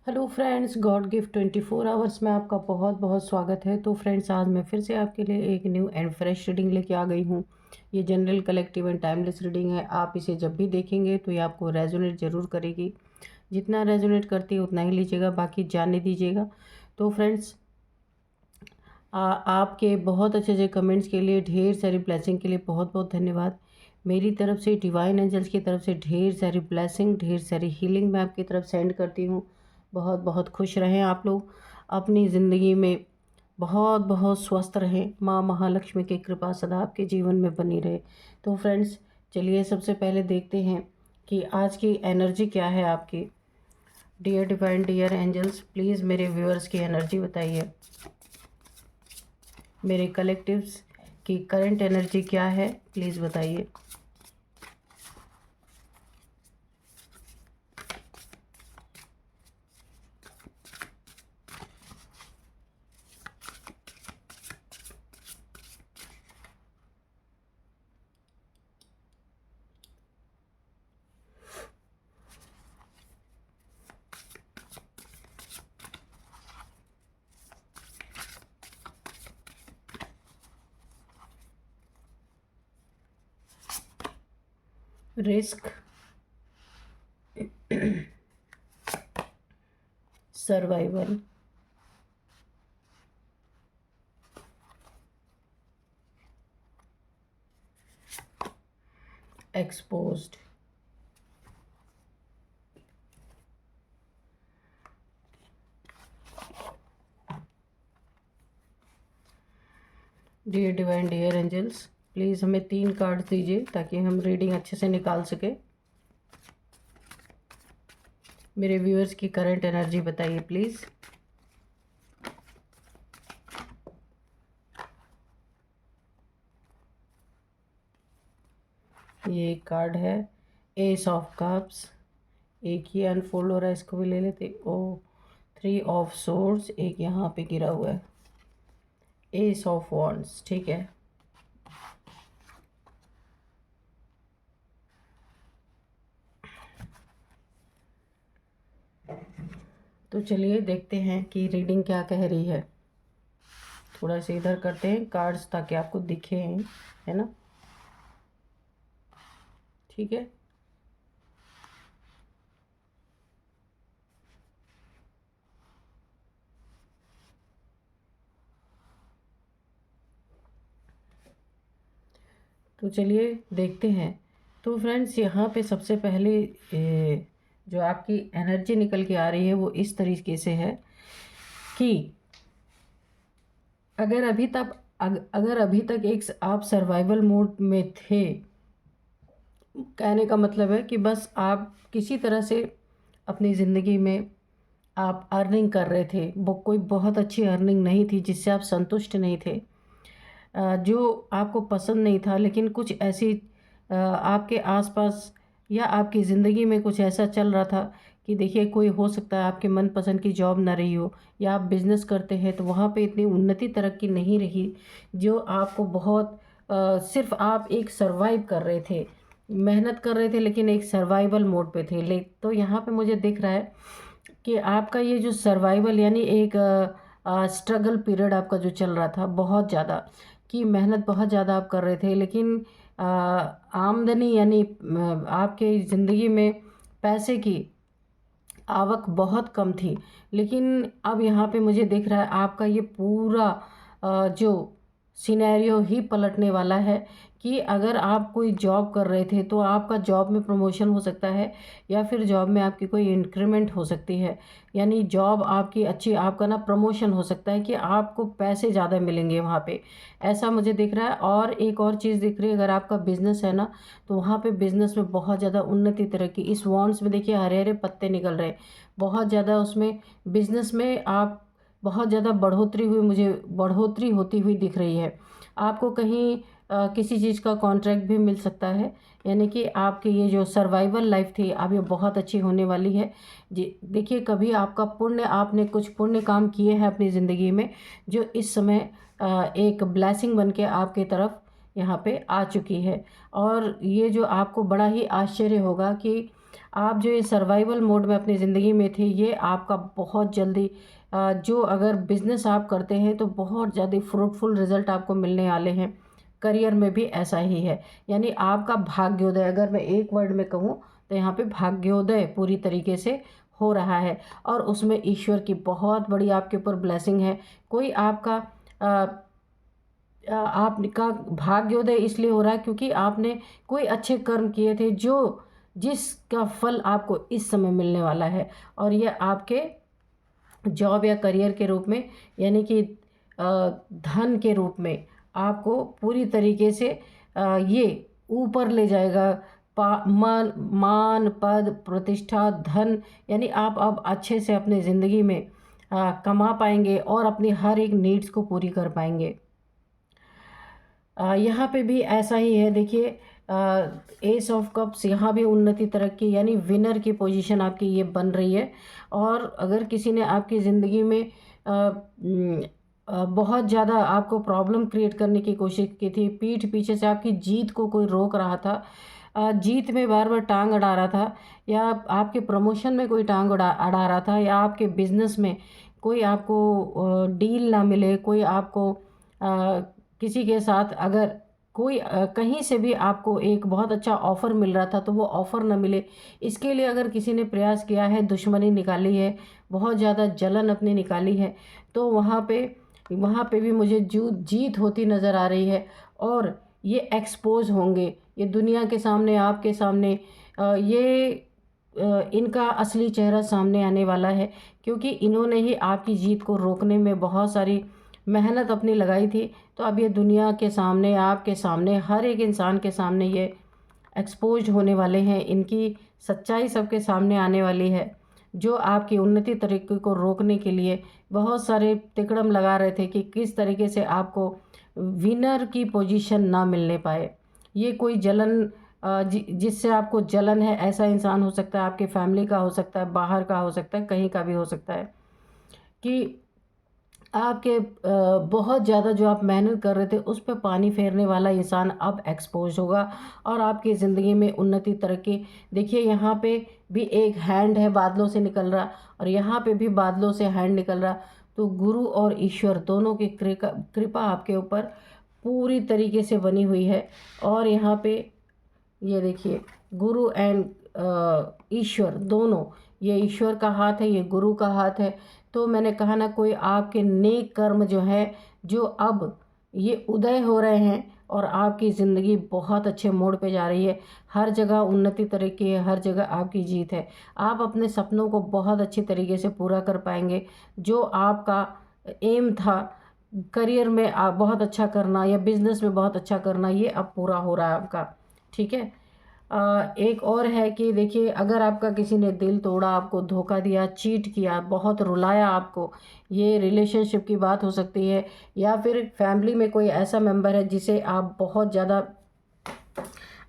Hello friends, God gift 24 hours में आपका बहुत बहुत स्वागत है। तो फ्रेंड्स, आज मैं फिर से आपके लिए एक न्यू एंड फ्रेश रीडिंग लेके आ गई हूँ। ये general, collective and timeless reading है। आप इसे जब भी देखेंगे तो ये आपको रेजोनेट ज़रूर करेगी। जितना रेजोनेट करती है उतना ही लीजिएगा, बाकी जाने दीजिएगा। तो फ्रेंड्स, आपके बहुत अच्छे अच्छे कमेंट्स के लिए, ढेर सारी ब्लेसिंग के लिए बहुत बहुत धन्यवाद। मेरी तरफ से, डिवाइन एंजल्स की तरफ से ढेर सारी ब्लेसिंग, ढेर सारी हीलिंग मैं आपकी तरफ सेंड करती हूँ। बहुत बहुत खुश रहें आप लोग अपनी ज़िंदगी में, बहुत बहुत स्वस्थ रहें। माँ महालक्ष्मी की कृपा सदा आपके जीवन में बनी रहे। तो फ्रेंड्स, चलिए सबसे पहले देखते हैं कि आज की एनर्जी क्या है आपकी। Dear divine, dear angels, please मेरे व्यूअर्स की एनर्जी बताइए। मेरे कलेक्टिव्स की करंट एनर्जी क्या है, प्लीज़ बताइए। Risk, survival, exposed, dear divine, dear angels, please हमें 3 कार्ड्स दीजिए ताकि हम रीडिंग अच्छे से निकाल सके। मेरे व्यूअर्स की करंट एनर्जी बताइए प्लीज़। ये एक कार्ड है, एस ऑफ कप्स। एक ही अनफोल्ड हो रहा है, इसको भी ले लेते। ओ, 3 ऑफ सोर्ड्स, एक यहाँ पे गिरा हुआ है, एस ऑफ वॉन्ड्स। ठीक है, तो चलिए देखते हैं कि रीडिंग क्या कह रही है। थोड़ा सा इधर करते हैं कार्ड्स ताकि आपको दिखे, है ना। ठीक है, तो चलिए देखते हैं। तो फ्रेंड्स, यहाँ पे सबसे पहले जो आपकी एनर्जी निकल के आ रही है वो इस तरीके से है कि अगर अभी तक एक आप सर्वाइवल मोड में थे, कहने का मतलब है कि बस आप किसी तरह से अपनी ज़िंदगी में आप अर्निंग कर रहे थे, वो कोई बहुत अच्छी अर्निंग नहीं थी जिससे आप संतुष्ट नहीं थे, जो आपको पसंद नहीं था, लेकिन कुछ ऐसी आपके आसपास या आपकी ज़िंदगी में कुछ ऐसा चल रहा था कि देखिए, कोई हो सकता है आपके मनपसंद की जॉब ना रही हो, या आप बिज़नेस करते हैं तो वहाँ पे इतनी उन्नति तरक्की नहीं रही जो आपको बहुत सिर्फ आप एक सर्वाइव कर रहे थे, मेहनत कर रहे थे, लेकिन एक सर्वाइवल मोड पे थे। ले तो यहाँ पे मुझे दिख रहा है कि आपका ये जो सर्वाइवल यानी एक स्ट्रगल पीरियड आपका जो चल रहा था, बहुत ज़्यादा कि मेहनत बहुत ज़्यादा आप कर रहे थे, लेकिन आमदनी यानी आपके ज़िंदगी में पैसे की आवक बहुत कम थी। लेकिन अब यहाँ पे मुझे दिख रहा है आपका ये पूरा जो सिनेरियो ही पलटने वाला है कि अगर आप कोई जॉब कर रहे थे तो आपका जॉब में प्रमोशन हो सकता है, या फिर जॉब में आपकी कोई इंक्रीमेंट हो सकती है। यानी जॉब आपकी अच्छी, आपका ना प्रमोशन हो सकता है कि आपको पैसे ज़्यादा मिलेंगे वहाँ पे, ऐसा मुझे दिख रहा है। और एक और चीज़ दिख रही है, अगर आपका बिज़नेस है ना, तो वहाँ पे बिज़नेस में बहुत ज़्यादा उन्नति तरह की, इस वॉन्ड्स में देखिए हरे हरे पत्ते निकल रहे हैं, बहुत ज़्यादा उसमें बिज़नेस में आप बहुत ज़्यादा बढ़ोतरी होती हुई दिख रही है। आपको कहीं किसी चीज़ का कॉन्ट्रैक्ट भी मिल सकता है, यानी कि आपकी ये जो सर्वाइवल लाइफ थी अब ये बहुत अच्छी होने वाली है। जी देखिए, कभी आपका पुण्य, आपने कुछ पुण्य काम किए हैं अपनी ज़िंदगी में, जो इस समय एक ब्लेसिंग बन के आपके तरफ यहाँ पे आ चुकी है। और ये जो आपको बड़ा ही आश्चर्य होगा कि आप जो ये सर्वाइवल मोड में अपनी ज़िंदगी में थे, ये आपका बहुत जल्दी जो अगर बिज़नेस आप करते हैं तो बहुत ज़्यादा फ्रूटफुल रिज़ल्ट आपको मिलने वाले हैं। करियर में भी ऐसा ही है, यानी आपका भाग्योदय, अगर मैं एक वर्ड में कहूँ तो यहाँ पे भाग्योदय पूरी तरीके से हो रहा है और उसमें ईश्वर की बहुत बड़ी आपके ऊपर ब्लेसिंग है। कोई आपका आपका भाग्योदय इसलिए हो रहा है क्योंकि आपने कोई अच्छे कर्म किए थे जो जिसका फल आपको इस समय मिलने वाला है, और ये आपके जॉब या करियर के रूप में, यानी कि धन के रूप में आपको पूरी तरीके से ये ऊपर ले जाएगा। मान पद प्रतिष्ठा धन, यानी आप अब अच्छे से अपने ज़िंदगी में कमा पाएंगे और अपनी हर एक नीड्स को पूरी कर पाएंगे। यहाँ पे भी ऐसा ही है, देखिए एस ऑफ कप्स, यहाँ भी उन्नति तरक्की, यानी विनर की पोजीशन आपकी ये बन रही है। और अगर किसी ने आपकी ज़िंदगी में बहुत ज़्यादा आपको प्रॉब्लम क्रिएट करने की कोशिश की थी, पीठ पीछे से आपकी जीत को कोई रोक रहा था, जीत में बार बार टांग अड़ा रहा था, या आपके प्रमोशन में कोई टांग अड़ा रहा था, या आपके बिजनेस में कोई आपको डील ना मिले, कोई आपको किसी के साथ अगर कोई कहीं से भी आपको एक बहुत अच्छा ऑफ़र मिल रहा था तो वो ऑफ़र ना मिले, इसके लिए अगर किसी ने प्रयास किया है, दुश्मनी निकाली है, बहुत ज़्यादा जलन अपनी निकाली है, तो वहाँ पे भी मुझे जीत होती नज़र आ रही है। और ये एक्सपोज होंगे, ये दुनिया के सामने, आपके सामने इनका असली चेहरा सामने आने वाला है, क्योंकि इन्होंने ही आपकी जीत को रोकने में बहुत सारी मेहनत अपनी लगाई थी। तो अब ये दुनिया के सामने, आपके सामने, हर एक इंसान के सामने ये एक्सपोज होने वाले हैं, इनकी सच्चाई सबके सामने आने वाली है। जो आपकी उन्नति तरीके को रोकने के लिए बहुत सारे तिकड़म लगा रहे थे कि किस तरीके से आपको विनर की पोजीशन ना मिलने पाए। ये कोई जलन जिससे आपको जलन है, ऐसा इंसान हो सकता है, आपके फैमिली का हो सकता है, बाहर का हो सकता है, कहीं का भी हो सकता है, कि आपके बहुत ज़्यादा जो आप मेहनत कर रहे थे उस पे पानी फेरने वाला इंसान अब एक्सपोज होगा और आपकी ज़िंदगी में उन्नति तरक्की। देखिए यहाँ पे भी एक हैंड है बादलों से निकल रहा, और यहाँ पे भी बादलों से हैंड निकल रहा। तो गुरु और ईश्वर दोनों की कृपा आपके ऊपर पूरी तरीके से बनी हुई है। और यहाँ पे ये देखिए, गुरु एंड ईश्वर दोनों, ये ईश्वर का हाथ है, ये गुरु का हाथ है। तो मैंने कहा ना, कोई आपके नेक कर्म जो है, जो अब ये उदय हो रहे हैं और आपकी ज़िंदगी बहुत अच्छे मोड़ पे जा रही है। हर जगह उन्नति तरक्की है, हर जगह आपकी जीत है। आप अपने सपनों को बहुत अच्छी तरीके से पूरा कर पाएंगे। जो आपका एम था करियर में आप बहुत अच्छा करना या बिज़नेस में बहुत अच्छा करना, ये अब पूरा हो रहा है आपका। ठीक है। एक और है कि देखिए, अगर आपका किसी ने दिल तोड़ा, आपको धोखा दिया, चीट किया, बहुत रुलाया आपको, ये रिलेशनशिप की बात हो सकती है, या फिर फैमिली में कोई ऐसा मेंबर है जिसे आप बहुत ज़्यादा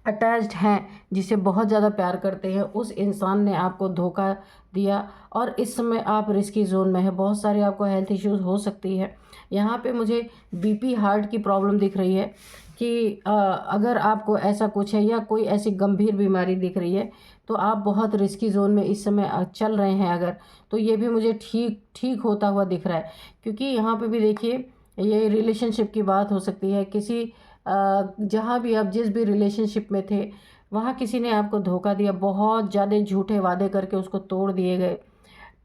अटैच्ड हैं, जिसे बहुत ज़्यादा प्यार करते हैं, उस इंसान ने आपको धोखा दिया और इस समय आप रिस्की जोन में है। बहुत सारे आपको हेल्थ इश्यूज हो सकती है। यहाँ पे मुझे बीपी हार्ट की प्रॉब्लम दिख रही है कि अगर आपको ऐसा कुछ है या कोई ऐसी गंभीर बीमारी दिख रही है तो आप बहुत रिस्की जोन में इस समय चल रहे हैं अगर, तो ये भी मुझे ठीक होता हुआ दिख रहा है। क्योंकि यहाँ पे भी देखिए, ये रिलेशनशिप की बात हो सकती है, किसी जहाँ भी आप जिस भी रिलेशनशिप में थे वहाँ किसी ने आपको धोखा दिया, बहुत ज़्यादा झूठे वादे करके उसको तोड़ दिए गए,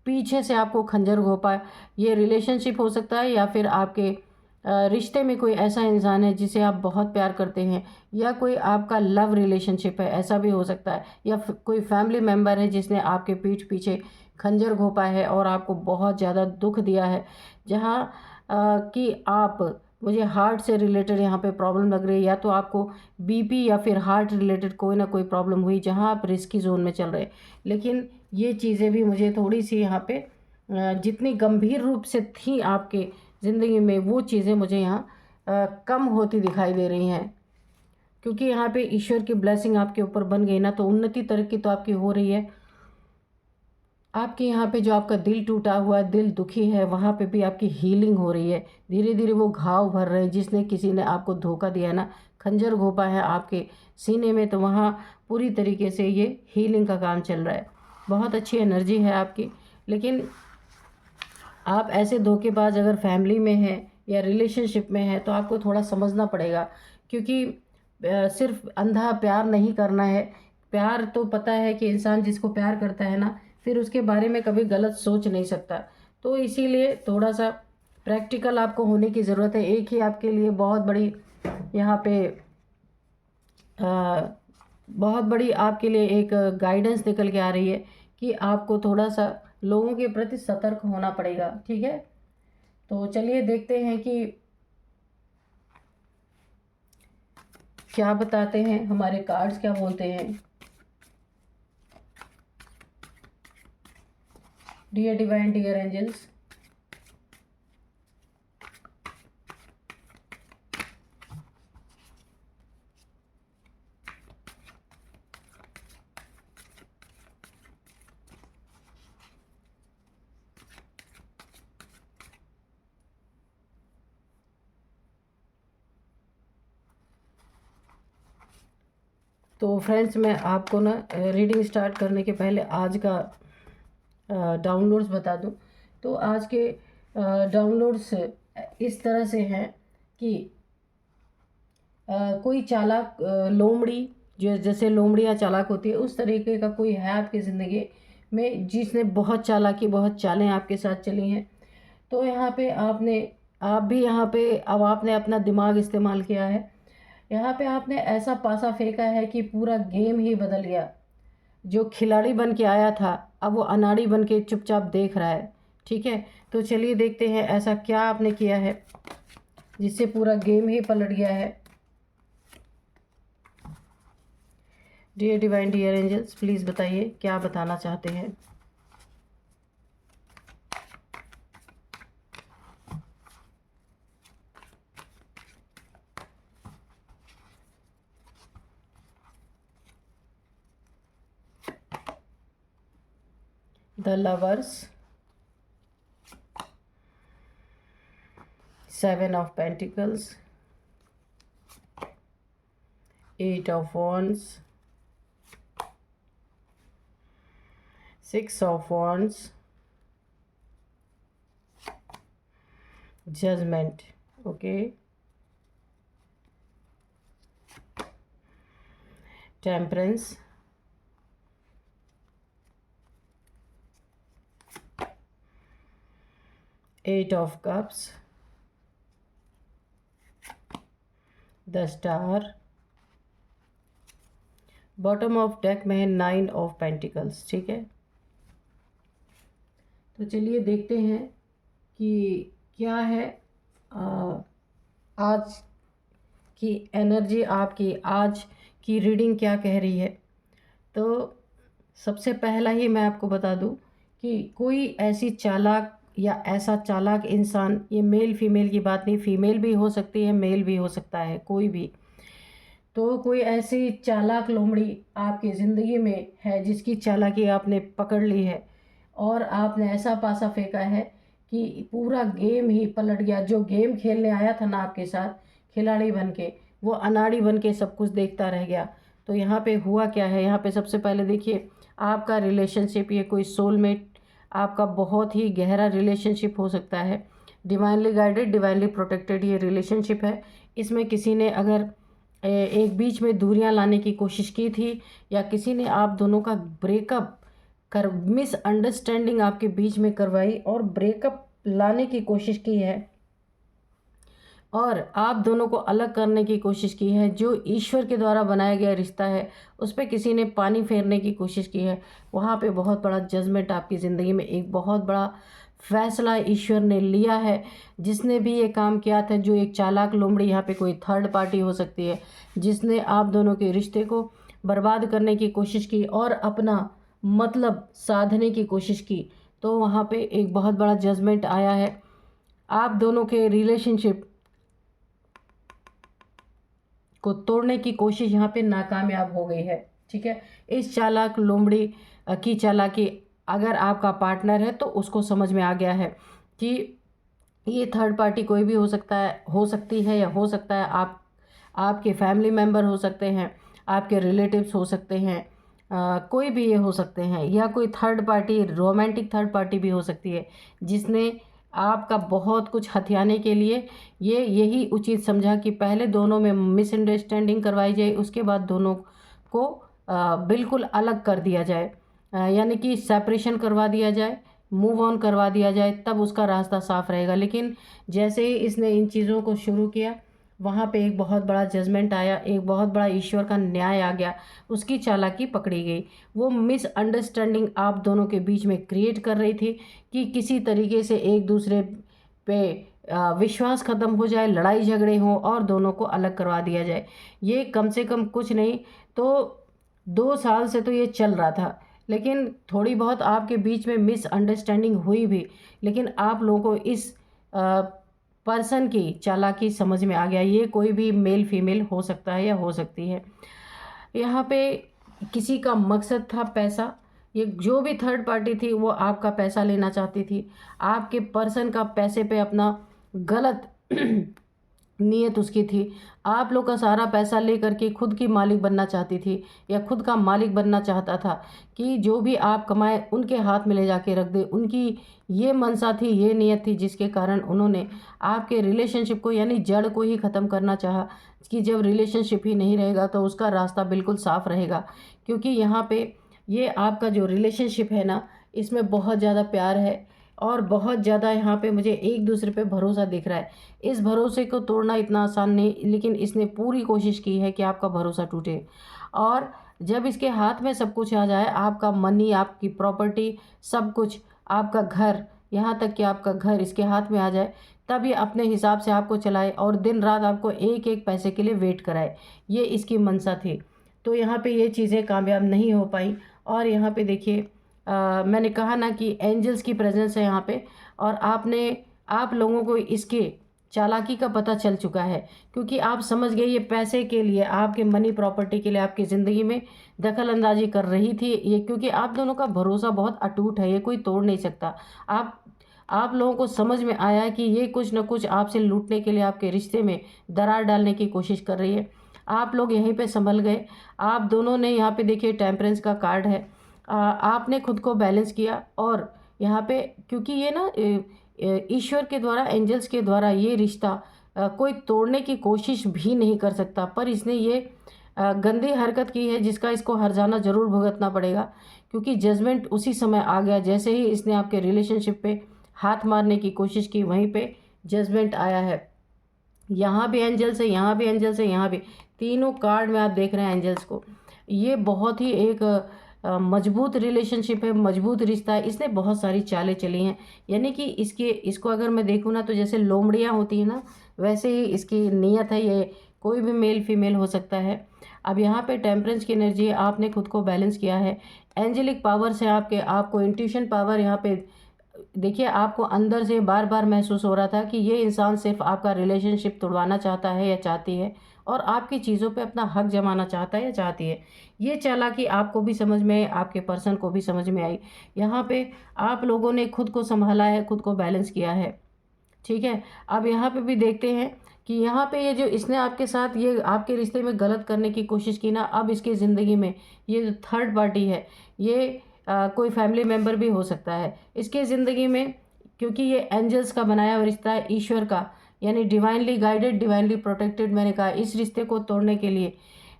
पीछे से आपको खंजर घोंपा। ये रिलेशनशिप हो सकता है, या फिर आपके रिश्ते में कोई ऐसा इंसान है जिसे आप बहुत प्यार करते हैं, या कोई आपका लव रिलेशनशिप है, ऐसा भी हो सकता है, या कोई फैमिली मेम्बर है जिसने आपके पीठ पीछे खंजर घोंपा है और आपको बहुत ज़्यादा दुख दिया है। जहाँ कि आप, मुझे हार्ट से रिलेटेड यहाँ पे प्रॉब्लम लग रही है, या तो आपको बीपी या फिर हार्ट रिलेटेड कोई ना कोई प्रॉब्लम हुई जहाँ आप रिस्की जोन में चल रहे। लेकिन ये चीज़ें भी मुझे थोड़ी सी यहाँ पे जितनी गंभीर रूप से थी आपके ज़िंदगी में, वो चीज़ें मुझे यहाँ कम होती दिखाई दे रही हैं। क्योंकि यहाँ पे ईश्वर की ब्लेसिंग आपके ऊपर बन गई ना, तो उन्नति तरक्की तो आपकी हो रही है। आपके यहाँ पे जो आपका दिल टूटा हुआ है, दिल दुखी है, वहाँ पे भी आपकी हीलिंग हो रही है। धीरे धीरे वो घाव भर रहे हैं, जिसने किसी ने आपको धोखा दिया ना, खंजर घोंपा है आपके सीने में, तो वहाँ पूरी तरीके से ये हीलिंग का काम चल रहा है। बहुत अच्छी एनर्जी है आपकी। लेकिन आप ऐसे धोखेबाज अगर फैमिली में हैं या रिलेशनशिप में हैं तो आपको थोड़ा समझना पड़ेगा, क्योंकि सिर्फ अंधा प्यार नहीं करना है। प्यार तो पता है कि इंसान जिसको प्यार करता है ना, फिर उसके बारे में कभी गलत सोच नहीं सकता। तो इसीलिए थोड़ा सा प्रैक्टिकल आपको होने की ज़रूरत है। एक ही आपके लिए बहुत बड़ी यहाँ पे बहुत बड़ी आपके लिए एक गाइडेंस निकल के आ रही है कि आपको थोड़ा सा लोगों के प्रति सतर्क होना पड़ेगा। ठीक है, तो चलिए देखते हैं कि क्या बताते हैं हमारे कार्ड्स, क्या बोलते हैं। डियर डिवाइन, डियर एंजल्स, तो फ्रेंड्स मैं आपको ना रीडिंग स्टार्ट करने के पहले आज का डाउनलोड्स बता दूं। तो आज के डाउनलोड्स इस तरह से हैं कि कोई चालाक लोमड़ी, जो जैसे लोमड़ियाँ चालाक होती है उस तरीके का कोई है आपकी ज़िंदगी में, जिसने बहुत चालाकी, बहुत चालें आपके साथ चली हैं। तो यहाँ पे आप भी यहाँ पे अब आपने अपना दिमाग इस्तेमाल किया है। यहाँ पे आपने ऐसा पासा फेंका है कि पूरा गेम ही बदल गया। जो खिलाड़ी बन के आया था अब वो अनाड़ी बन के चुपचाप देख रहा है। ठीक है, तो चलिए देखते हैं ऐसा क्या आपने किया है जिससे पूरा गेम ही पलट गया है। Dear divine, dear angels, please बताइए क्या बताना चाहते हैं। The lovers, 7 of Pentacles, 8 of Wands, 6 of Wands, Judgment, okay, Temperance, Eight of Cups, the Star, bottom of deck में है 9 ऑफ पेंटिकल्स। ठीक है, तो चलिए देखते हैं कि क्या है आज की एनर्जी, आपकी आज की रीडिंग क्या कह रही है। तो सबसे पहला ही मैं आपको बता दूं कि कोई ऐसी चालाक या ऐसा चालाक इंसान, ये मेल फीमेल की बात नहीं, फीमेल भी हो सकती है, मेल भी हो सकता है, कोई भी, तो कोई ऐसी चालाक लोमड़ी आपकी ज़िंदगी में है जिसकी चालाकी आपने पकड़ ली है और आपने ऐसा पासा फेंका है कि पूरा गेम ही पलट गया। जो गेम खेलने आया था ना आपके साथ खिलाड़ी बन के, वो अनाड़ी बन के सब कुछ देखता रह गया। तो यहाँ पे हुआ क्या है, यहाँ पे सबसे पहले देखिए आपका रिलेशनशिप, ये कोई सोलमेट आपका बहुत ही गहरा रिलेशनशिप हो सकता है। डिवाइनली गाइडेड, डिवाइनली प्रोटेक्टेड ये रिलेशनशिप है। इसमें किसी ने अगर एक बीच में दूरियां लाने की कोशिश की थी या किसी ने आप दोनों का ब्रेकअप कर, मिसअंडरस्टैंडिंग आपके बीच में करवाई और ब्रेकअप लाने की कोशिश की है और आप दोनों को अलग करने की कोशिश की है। जो ईश्वर के द्वारा बनाया गया रिश्ता है उस पर किसी ने पानी फेरने की कोशिश की है। वहाँ पे बहुत बड़ा जजमेंट आपकी ज़िंदगी में, एक बहुत बड़ा फैसला ईश्वर ने लिया है। जिसने भी ये काम किया था, जो एक चालाक लोमड़ी, यहाँ पे कोई थर्ड पार्टी हो सकती है जिसने आप दोनों के रिश्ते को बर्बाद करने की कोशिश की और अपना मतलब साधने की कोशिश की, तो वहाँ पे एक बहुत बड़ा जजमेंट आया है। आप दोनों के रिलेशनशिप को तोड़ने की कोशिश यहाँ पे नाकामयाब हो गई है। ठीक है, इस चालाक लोमड़ी की चालाकी अगर आपका पार्टनर है तो उसको समझ में आ गया है कि ये थर्ड पार्टी कोई भी हो सकता है, हो सकती है या हो सकता है आपके फैमिली मेम्बर हो सकते हैं, आपके रिलेटिव्स हो सकते हैं, कोई भी ये हो सकते हैं, या कोई third party, romantic third party भी हो सकती है, जिसने आपका बहुत कुछ हथियाने के लिए ये यही उचित समझा कि पहले दोनों में मिसअंडरस्टैंडिंग करवाई जाए, उसके बाद दोनों को बिल्कुल अलग कर दिया जाए, यानी कि सेपरेशन करवा दिया जाए, मूव ऑन करवा दिया जाए, तब उसका रास्ता साफ रहेगा। लेकिन जैसे ही इसने इन चीज़ों को शुरू किया, वहाँ पे एक बहुत बड़ा जजमेंट आया, एक बहुत बड़ा ईश्वर का न्याय आ गया, उसकी चालाकी पकड़ी गई। वो मिसअंडरस्टैंडिंग आप दोनों के बीच में क्रिएट कर रही थी कि किसी तरीके से एक दूसरे पे विश्वास ख़त्म हो जाए, लड़ाई झगड़े हों और दोनों को अलग करवा दिया जाए। ये कम से कम कुछ नहीं तो 2 साल से तो ये चल रहा था, लेकिन थोड़ी बहुत आपके बीच में मिसअंडरस्टैंडिंग हुई भी, लेकिन आप लोगों को इस पर्सन की चालाकी समझ में आ गया। ये कोई भी मेल फीमेल हो सकता है या हो सकती है। यहाँ पे किसी का मकसद था पैसा, ये जो भी थर्ड पार्टी थी वो आपका पैसा लेना चाहती थी, आपके पर्सन का पैसे पे अपना गलत नीयत उसकी थी। आप लोग का सारा पैसा ले करके खुद की मालिक बनना चाहती थी, या खुद का मालिक बनना चाहता था कि जो भी आप कमाए उनके हाथ में ले जाके रख दे। उनकी ये मनसा थी, ये नीयत थी, जिसके कारण उन्होंने आपके रिलेशनशिप को यानी जड़ को ही ख़त्म करना चाहा कि जब रिलेशनशिप ही नहीं रहेगा तो उसका रास्ता बिल्कुल साफ रहेगा। क्योंकि यहाँ पे ये आपका जो रिलेशनशिप है ना, इसमें बहुत ज़्यादा प्यार है और बहुत ज़्यादा यहाँ पे मुझे एक दूसरे पे भरोसा दिख रहा है। इस भरोसे को तोड़ना इतना आसान नहीं, लेकिन इसने पूरी कोशिश की है कि आपका भरोसा टूटे। और जब इसके हाथ में सब कुछ आ जाए, आपका मनी, आपकी प्रॉपर्टी, सब कुछ, आपका घर, यहाँ तक कि आपका घर इसके हाथ में आ जाए, तब ये अपने हिसाब से आपको चलाए और दिन रात आपको एक एक पैसे के लिए वेट कराए। ये इसकी मंशा थी। तो यहाँ पे ये चीज़ें कामयाब नहीं हो पाई। और यहाँ पे देखिए, मैंने कहा ना कि एंजल्स की प्रेजेंस है यहाँ पे, और आप लोगों को इसके चालाकी का पता चल चुका है, क्योंकि आप समझ गए ये पैसे के लिए, आपके मनी प्रॉपर्टी के लिए आपकी ज़िंदगी में दखल अंदाजी कर रही थी ये, क्योंकि आप दोनों का भरोसा बहुत अटूट है, ये कोई तोड़ नहीं सकता। आप लोगों को समझ में आया कि ये कुछ न कुछ आपसे लूटने के लिए आपके रिश्ते में दरार डालने की कोशिश कर रही है। आप लोग यहीं पे संभल गए। आप दोनों ने, यहाँ पे देखिए टेम्परेंस का कार्ड है, आपने खुद को बैलेंस किया। और यहाँ पे क्योंकि ये ना ईश्वर के द्वारा, एंजल्स के द्वारा ये रिश्ता कोई तोड़ने की कोशिश भी नहीं कर सकता, पर इसने ये गंदी हरकत की है जिसका इसको हर्जाना ज़रूर भुगतना पड़ेगा। क्योंकि जजमेंट उसी समय आ गया जैसे ही इसने आपके रिलेशनशिप पे हाथ मारने की कोशिश की, वहीं पे जजमेंट आया है। यहाँ भी एंजल्स है, यहाँ भी एंजल्स है, यहाँ भी, तीनों कार्ड में आप देख रहे हैं एंजल्स को। ये बहुत ही एक मजबूत रिलेशनशिप है, मजबूत रिश्ता है। इसने बहुत सारी चालें चली हैं, यानी कि इसको अगर मैं देखूँ ना, तो जैसे लोमड़ियाँ होती हैं ना, वैसे ही इसकी नीयत है। ये कोई भी मेल फीमेल हो सकता है। अब यहाँ पे टेम्परेंस की एनर्जी है, आपने खुद को बैलेंस किया है। एंजेलिक पावर्स है आपके, आपको इंट्यूशन पावर यहाँ पे देखिए, आपको अंदर से बार बार महसूस हो रहा था कि ये इंसान सिर्फ आपका रिलेशनशिप तोड़वाना चाहता है या चाहती है, और आपकी चीज़ों पे अपना हक जमाना चाहता है या चाहती है। ये चालाकी आपको भी समझ में आई, आपके पर्सन को भी समझ में आई। यहाँ पे आप लोगों ने खुद को संभाला है, खुद को बैलेंस किया है, ठीक है। अब यहाँ पे भी देखते हैं कि यहाँ पे ये जो इसने आपके साथ ये आपके रिश्ते में गलत करने की कोशिश की ना, अब इसकी ज़िंदगी में ये जो थर्ड पार्टी है, ये कोई फैमिली मेम्बर भी हो सकता है इसके ज़िंदगी में। क्योंकि ये एंजल्स का बनाया हुआ रिश्ता है, ईश्वर का, यानी डिवाइनली गाइडेड, डिवाइनली प्रोटेक्टेड। मैंने कहा इस रिश्ते को तोड़ने के लिए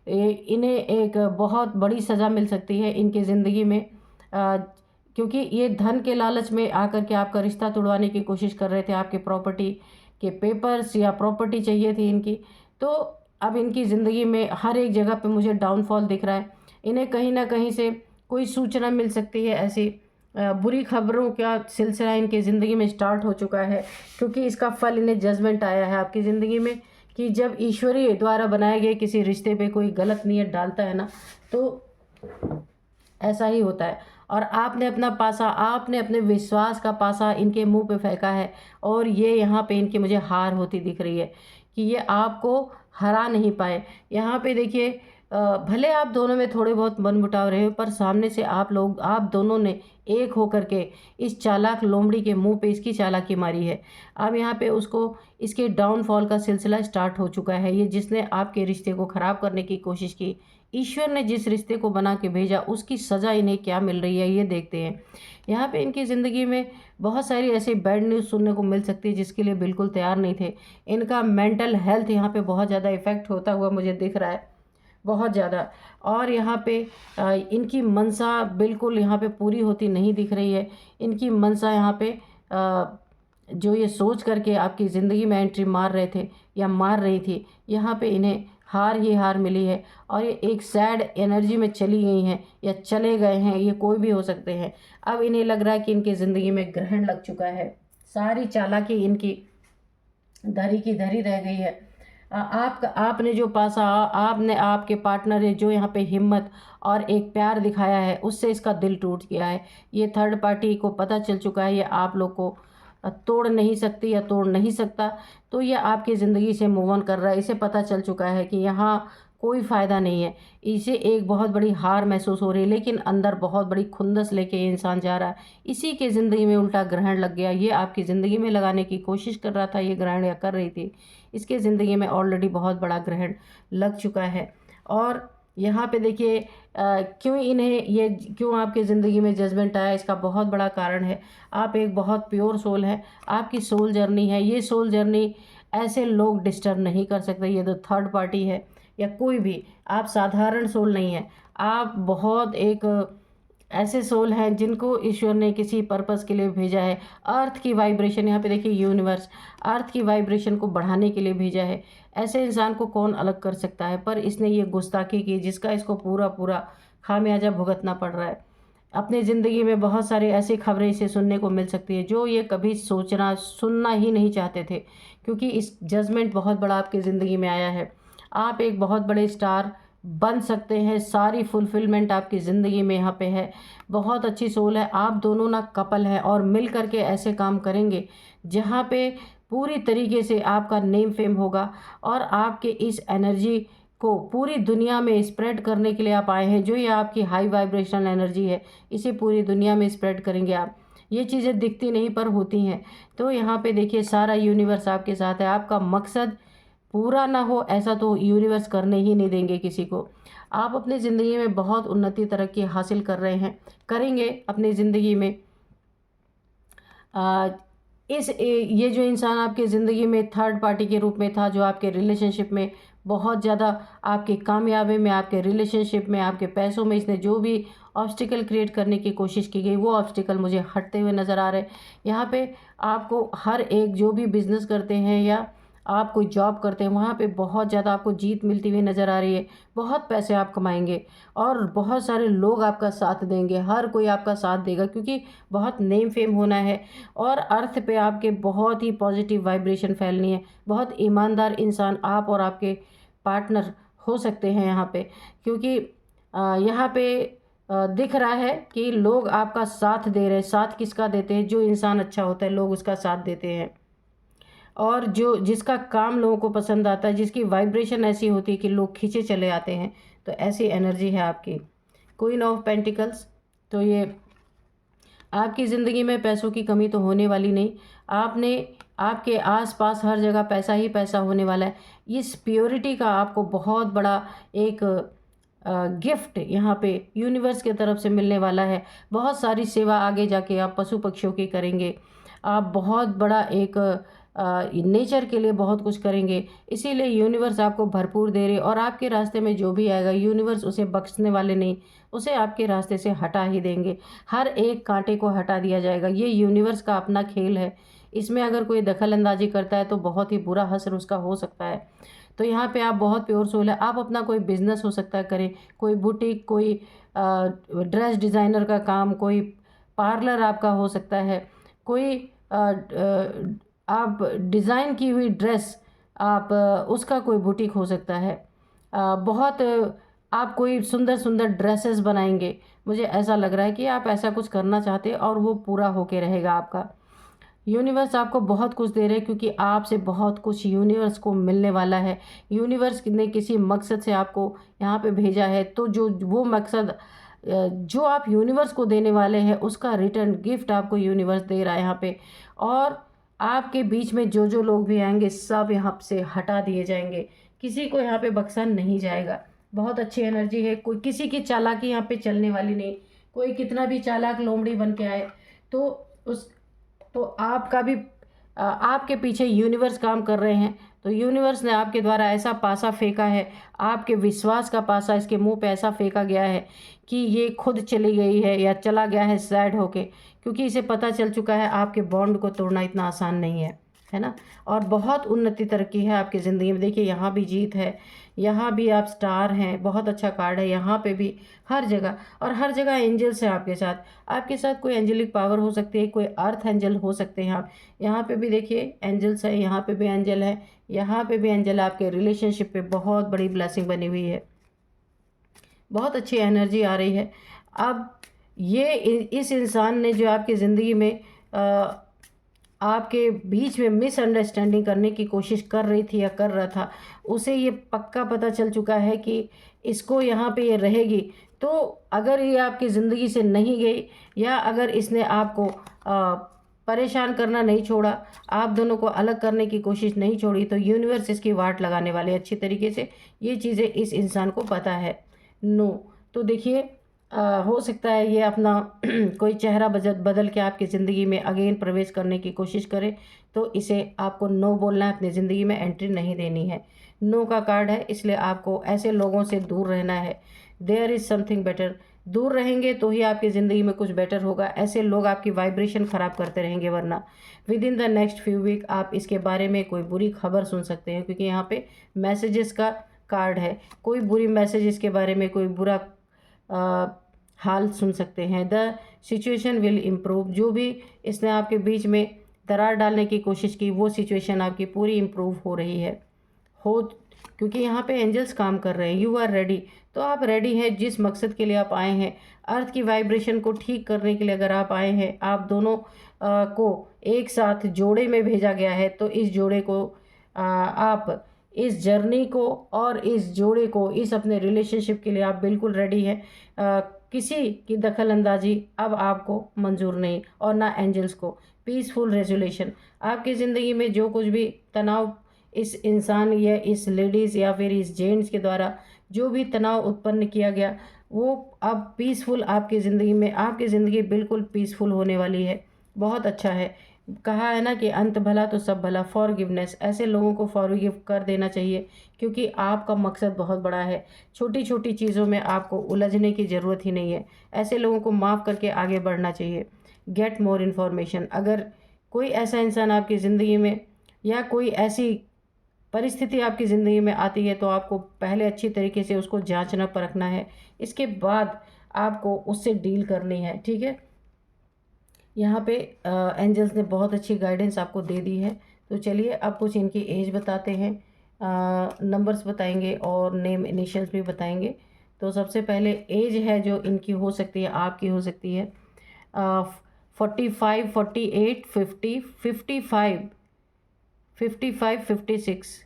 इन्हें एक बहुत बड़ी सज़ा मिल सकती है इनकी ज़िंदगी में, क्योंकि ये धन के लालच में आकर के आपका रिश्ता तोड़वाने की कोशिश कर रहे थे। आपके प्रॉपर्टी के पेपर्स या प्रॉपर्टी चाहिए थी इनकी। तो अब इनकी ज़िंदगी में हर एक जगह पे मुझे डाउनफॉल दिख रहा है। इन्हें कहीं ना कहीं से कोई सूचना मिल सकती है, ऐसी बुरी खबरों का सिलसिला इनकी ज़िंदगी में स्टार्ट हो चुका है, क्योंकि इसका फल इन्हें जजमेंट आया है आपकी ज़िंदगी में कि जब ईश्वरीय द्वारा बनाए गए किसी रिश्ते पे कोई गलत नीयत डालता है ना, तो ऐसा ही होता है। और आपने अपना पासा, आपने अपने विश्वास का पासा इनके मुंह पे फेंका है, और ये यहाँ पे इनकी मुझे हार होती दिख रही है कि ये आपको हरा नहीं पाए। यहाँ पे देखिए भले आप दोनों में थोड़े बहुत मनमुटाव रहे हो, पर सामने से आप दोनों ने एक होकर के इस चालाक लोमड़ी के मुंह पे इसकी चालाकी मारी है। अब यहाँ पे उसको इसके डाउनफॉल का सिलसिला स्टार्ट हो चुका है। ये जिसने आपके रिश्ते को ख़राब करने की कोशिश की, ईश्वर ने जिस रिश्ते को बना के भेजा उसकी सज़ा इन्हें क्या मिल रही है, ये देखते हैं। यहाँ पे इनकी ज़िंदगी में बहुत सारी ऐसी बैड न्यूज़ सुनने को मिल सकती है जिसके लिए बिल्कुल तैयार नहीं थे। इनका मेंटल हेल्थ यहाँ पे बहुत ज़्यादा इफ़ेक्ट होता हुआ मुझे दिख रहा है, बहुत ज़्यादा। और यहाँ पे इनकी मनसा बिल्कुल यहाँ पे पूरी होती नहीं दिख रही है। इनकी मनसा यहाँ पे जो ये सोच करके आपकी ज़िंदगी में एंट्री मार रहे थे या मार रही थी, यहाँ पे इन्हें हार ही हार मिली है और ये एक सैड एनर्जी में चली गई हैं या चले गए हैं, ये कोई भी हो सकते हैं। अब इन्हें लग रहा है कि इनकी ज़िंदगी में ग्रहण लग चुका है, सारी चालाकी इनकी धरी की धरी रह गई है। आपने जो पासा, आपने आपके पार्टनर ने जो यहाँ पे हिम्मत और एक प्यार दिखाया है, उससे इसका दिल टूट गया है। ये थर्ड पार्टी को पता चल चुका है ये आप लोग को तोड़ नहीं सकती या तोड़ नहीं सकता, तो ये आपकी ज़िंदगी से मूव ऑन कर रहा है। इसे पता चल चुका है कि यहाँ कोई फ़ायदा नहीं है। इसे एक बहुत बड़ी हार महसूस हो रही है, लेकिन अंदर बहुत बड़ी खुंदस लेके ये इंसान जा रहा है। इसी के ज़िंदगी में उल्टा ग्रहण लग गया। ये आपकी ज़िंदगी में लगाने की कोशिश कर रहा था, ये ग्रहण या कर रही थी। इसके ज़िंदगी में ऑलरेडी बहुत बड़ा ग्रहण लग चुका है। और यहाँ पे देखिए क्यों आपकी ज़िंदगी में जजमेंट आया, इसका बहुत बड़ा कारण है। आप एक बहुत प्योर सोल है, आपकी सोल जर्नी है। ये सोल जर्नी ऐसे लोग डिस्टर्ब नहीं कर सकते। ये तो थर्ड पार्टी है या कोई भी, आप साधारण सोल नहीं है। आप बहुत एक ऐसे सोल हैं जिनको ईश्वर ने किसी पर्पस के लिए भेजा है। अर्थ की वाइब्रेशन, यहाँ पे देखिए यूनिवर्स अर्थ की वाइब्रेशन को बढ़ाने के लिए भेजा है। ऐसे इंसान को कौन अलग कर सकता है, पर इसने ये गुस्ताखी की जिसका इसको पूरा पूरा खामियाजा भुगतना पड़ रहा है। अपनी ज़िंदगी में बहुत सारे ऐसी खबरें इसे सुनने को मिल सकती है जो ये कभी सोचना सुनना ही नहीं चाहते थे, क्योंकि इस जजमेंट बहुत बड़ा आपकी ज़िंदगी में आया है। आप एक बहुत बड़े स्टार बन सकते हैं, सारी फुलफिलमेंट आपकी ज़िंदगी में यहाँ पे है। बहुत अच्छी सोल है, आप दोनों ना कपल हैं और मिल करके ऐसे काम करेंगे जहाँ पे पूरी तरीके से आपका नेम फेम होगा। और आपके इस एनर्जी को पूरी दुनिया में स्प्रेड करने के लिए आप आए हैं। जो ये आपकी हाई वाइब्रेशनल एनर्जी है, इसे पूरी दुनिया में स्प्रेड करेंगे आप। ये चीज़ें दिखती नहीं पर होती हैं। तो यहाँ पे देखिए सारा यूनिवर्स आपके साथ है। आपका मकसद पूरा ना हो ऐसा तो यूनिवर्स करने ही नहीं देंगे किसी को। आप अपनी ज़िंदगी में बहुत उन्नति तरक्की हासिल कर रहे हैं, करेंगे अपनी ज़िंदगी में। आ, ये जो इंसान आपकी ज़िंदगी में थर्ड पार्टी के रूप में था, जो आपके रिलेशनशिप में बहुत ज़्यादा आपकी कामयाबी में, आपके रिलेशनशिप में, आपके पैसों में इसने जो भी ऑब्स्टिकल क्रिएट करने की कोशिश की गई, वो ऑब्स्टिकल मुझे हटते हुए नज़र आ रहे हैं। यहाँ पे आपको हर एक जो भी बिज़नेस करते हैं या आप कोई जॉब करते हैं, वहाँ पे बहुत ज़्यादा आपको जीत मिलती हुई नज़र आ रही है। बहुत पैसे आप कमाएंगे और बहुत सारे लोग आपका साथ देंगे, हर कोई आपका साथ देगा, क्योंकि बहुत नेम फेम होना है। और अर्थ पे आपके बहुत ही पॉजिटिव वाइब्रेशन फैलनी है। बहुत ईमानदार इंसान आप और आपके पार्टनर हो सकते हैं यहाँ पे, क्योंकि यहाँ पे दिख रहा है कि लोग आपका साथ दे रहे हैं। साथ किसका देते हैं? जो इंसान अच्छा होता है लोग उसका साथ देते हैं। और जिसका काम लोगों को पसंद आता है, जिसकी वाइब्रेशन ऐसी होती है कि लोग खींचे चले आते हैं, तो ऐसी एनर्जी है आपकी। क्वीन ऑफ पेंटिकल्स, तो ये आपकी ज़िंदगी में पैसों की कमी तो होने वाली नहीं। आपके आसपास हर जगह पैसा ही पैसा होने वाला है। इस प्योरिटी का आपको बहुत बड़ा एक गिफ्ट यहाँ पे यूनिवर्स की तरफ से मिलने वाला है। बहुत सारी सेवा आगे जाके आप पशु पक्षियों की करेंगे। आप बहुत बड़ा एक नेचर के लिए बहुत कुछ करेंगे, इसीलिए यूनिवर्स आपको भरपूर दे रहे। और आपके रास्ते में जो भी आएगा यूनिवर्स उसे बख्शने वाले नहीं, उसे आपके रास्ते से हटा ही देंगे। हर एक कांटे को हटा दिया जाएगा। ये यूनिवर्स का अपना खेल है। इसमें अगर कोई दखल अंदाजी करता है तो बहुत ही बुरा असर उसका हो सकता है। तो यहाँ पे आप बहुत प्योर सोल है। आप अपना कोई बिजनेस हो सकता है करें, कोई बुटीक, कोई ड्रेस डिज़ाइनर का काम, कोई पार्लर आपका हो सकता है, कोई आप डिज़ाइन की हुई ड्रेस आप उसका कोई बुटीक हो सकता है। बहुत आप कोई सुंदर सुंदर ड्रेसेस बनाएंगे। मुझे ऐसा लग रहा है कि आप ऐसा कुछ करना चाहते हैं और वो पूरा होके रहेगा आपका। यूनिवर्स आपको बहुत कुछ दे रहे हैं, क्योंकि आपसे बहुत कुछ यूनिवर्स को मिलने वाला है। यूनिवर्स ने किसी मकसद से आपको यहाँ पे भेजा है, तो जो वो मकसद जो आप यूनिवर्स को देने वाले हैं, उसका रिटर्न गिफ्ट आपको यूनिवर्स दे रहा है यहाँ पे। और आपके बीच में जो जो लोग भी आएंगे, सब यहाँ से हटा दिए जाएंगे, किसी को यहाँ पे बख्शा नहीं जाएगा। बहुत अच्छी एनर्जी है, कोई किसी की चालाकी यहाँ पे चलने वाली नहीं। कोई कितना भी चालाक लोमड़ी बन के आए तो उस तो आपका भी आपके पीछे यूनिवर्स काम कर रहे हैं। तो यूनिवर्स ने आपके द्वारा ऐसा पासा फेंका है, आपके विश्वास का पासा इसके मुंह पे ऐसा फेंका गया है कि ये खुद चली गई है या चला गया है सैड होके, क्योंकि इसे पता चल चुका है आपके बॉन्ड को तोड़ना इतना आसान नहीं है ना। और बहुत उन्नति तरक्की है आपकी ज़िंदगी में। देखिए यहाँ भी जीत है, यहाँ भी आप स्टार हैं, बहुत अच्छा कार्ड है यहाँ पे भी। हर जगह और हर जगह एंजल्स हैं आपके साथ कोई एंजेलिक पावर हो सकती है, कोई अर्थ एंजल हो सकते हैं आप। यहाँ पे भी देखिए एंजल्स है, यहाँ पे भी एंजल है, यहाँ पे भी एंजल। आपके रिलेशनशिप पे बहुत बड़ी ब्लेसिंग बनी हुई है, बहुत अच्छी एनर्जी आ रही है। अब ये इस इंसान ने जो आपकी ज़िंदगी में आपके बीच में मिसअंडरस्टैंडिंग करने की कोशिश कर रही थी या कर रहा था, उसे ये पक्का पता चल चुका है कि इसको यहाँ पे ये रहेगी। तो अगर ये आपकी ज़िंदगी से नहीं गई, या अगर इसने आपको परेशान करना नहीं छोड़ा, आप दोनों को अलग करने की कोशिश नहीं छोड़ी, तो यूनिवर्स इसकी वाट लगाने वाले अच्छी तरीके से। ये चीज़ें इस इंसान को पता है। नो तो देखिए हो सकता है ये अपना कोई चेहरा बदल के आपकी ज़िंदगी में अगेन प्रवेश करने की कोशिश करे, तो इसे आपको नो बोलना है, अपनी ज़िंदगी में एंट्री नहीं देनी है। नो का कार्ड है, इसलिए आपको ऐसे लोगों से दूर रहना है। देयर इज़ समथिंग बेटर, दूर रहेंगे तो ही आपकी ज़िंदगी में कुछ बेटर होगा। ऐसे लोग आपकी वाइब्रेशन ख़राब करते रहेंगे, वरना within the next few week आप इसके बारे में कोई बुरी खबर सुन सकते हैं, क्योंकि यहाँ पे मैसेजेस का कार्ड है। कोई बुरी मैसेज इसके बारे में, कोई बुरा हाल सुन सकते हैं। द सिचुएशन विल इम्प्रूव, जो भी इसने आपके बीच में दरार डालने की कोशिश की, वो सिचुएशन आपकी पूरी इम्प्रूव हो रही है क्योंकि यहाँ पे एंजल्स काम कर रहे हैं। यू आर रेडी, तो आप रेडी हैं जिस मकसद के लिए आप आए हैं। अर्थ की वाइब्रेशन को ठीक करने के लिए अगर आप आए हैं, आप दोनों को एक साथ जोड़े में भेजा गया है, तो इस जोड़े को आप इस जर्नी को और इस जोड़े को, इस अपने रिलेशनशिप के लिए आप बिल्कुल रेडी हैं। किसी की दखल अंदाजी अब आपको मंजूर नहीं, और ना एंजल्स को। पीसफुल रेजोल्यूशन, आपकी ज़िंदगी में जो कुछ भी तनाव इस इंसान या इस लेडीज़ या फिर इस जेंट्स के द्वारा जो भी तनाव उत्पन्न किया गया, वो अब पीसफुल आपकी ज़िंदगी में, आपकी ज़िंदगी बिल्कुल पीसफुल होने वाली है। बहुत अच्छा है। कहा है ना कि अंत भला तो सब भला। फॉरगिवनेस, ऐसे लोगों को फॉरगिव कर देना चाहिए, क्योंकि आपका मकसद बहुत बड़ा है। छोटी छोटी चीज़ों में आपको उलझने की ज़रूरत ही नहीं है। ऐसे लोगों को माफ़ करके आगे बढ़ना चाहिए। गेट मोर इन्फॉर्मेशन, अगर कोई ऐसा इंसान आपकी ज़िंदगी में या कोई ऐसी परिस्थिति आपकी ज़िंदगी में आती है, तो आपको पहले अच्छी तरीके से उसको जांचना परखना है, इसके बाद आपको उससे डील करनी है, ठीक है। यहाँ पे एंजल्स ने बहुत अच्छी गाइडेंस आपको दे दी है। तो चलिए अब कुछ इनकी एज बताते हैं, नंबर्स बताएंगे और नेम इनिशियल्स भी बताएंगे। तो सबसे पहले एज है जो इनकी हो सकती है, आपकी हो सकती है 45, 48, 50, 55, 55, 56,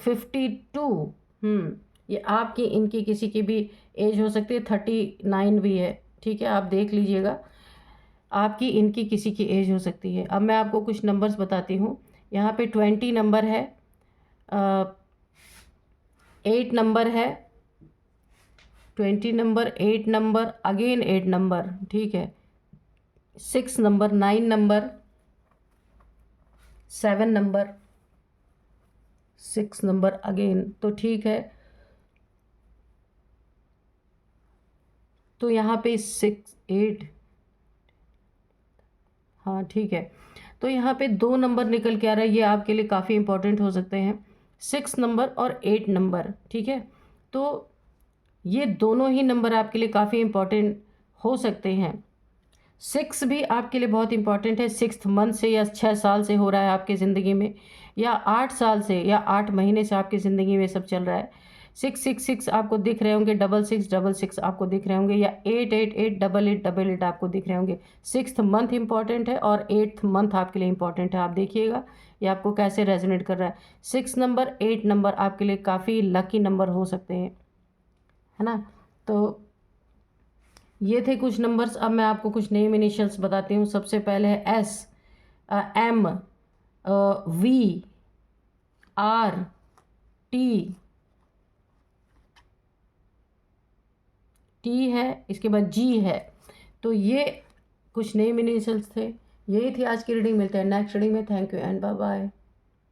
52। ये आपकी इनकी किसी की भी एज हो सकती है। 39 भी है, ठीक है, आप देख लीजिएगा, आपकी इनकी किसी की एज हो सकती है। अब मैं आपको कुछ नंबर्स बताती हूँ। यहाँ पे 20 नंबर है, 8 नंबर है, 20 नंबर, 8 नंबर, अगेन 8 नंबर, ठीक है, 6 number, 9 number, 7 number, 6 number again, तो ठीक है। तो यहाँ पे 6, 8, हाँ ठीक है। तो यहाँ पे 2 नंबर निकल के आ रहा है, ये आपके लिए काफ़ी इंपॉर्टेंट हो सकते हैं, 6 नंबर और 8 नंबर, ठीक है। तो ये दोनों ही नंबर आपके लिए काफ़ी इंपॉर्टेंट हो सकते हैं। 6 भी आपके लिए बहुत इंपॉर्टेंट है। 6th मंथ से या 6 साल से हो रहा है आपकी ज़िंदगी में, या 8 साल से या 8 महीने से आपकी ज़िंदगी में सब चल रहा है। 666 आपको दिख रहे होंगे, 6666 आपको दिख रहे होंगे, या 888 8888 आपको दिख रहे होंगे। 6th मंथ इंपॉर्टेंट है और 8th मंथ आपके लिए इंपॉर्टेंट है। आप देखिएगा ये आपको कैसे रेजोनेट कर रहा है। 6 नंबर 8 नंबर आपके लिए काफ़ी लकी नंबर हो सकते हैं, है ना। तो ये थे कुछ नंबर्स। अब मैं आपको कुछ नेम इनिशियल्स बताती हूँ। सबसे पहले है S, M, V, R, T, T है, इसके बाद जी है। तो ये कुछ नेम इनिशियल्स थे। यही थी आज की रीडिंग। मिलते हैं नेक्स्ट रीडिंग में। Thank you and bye bye.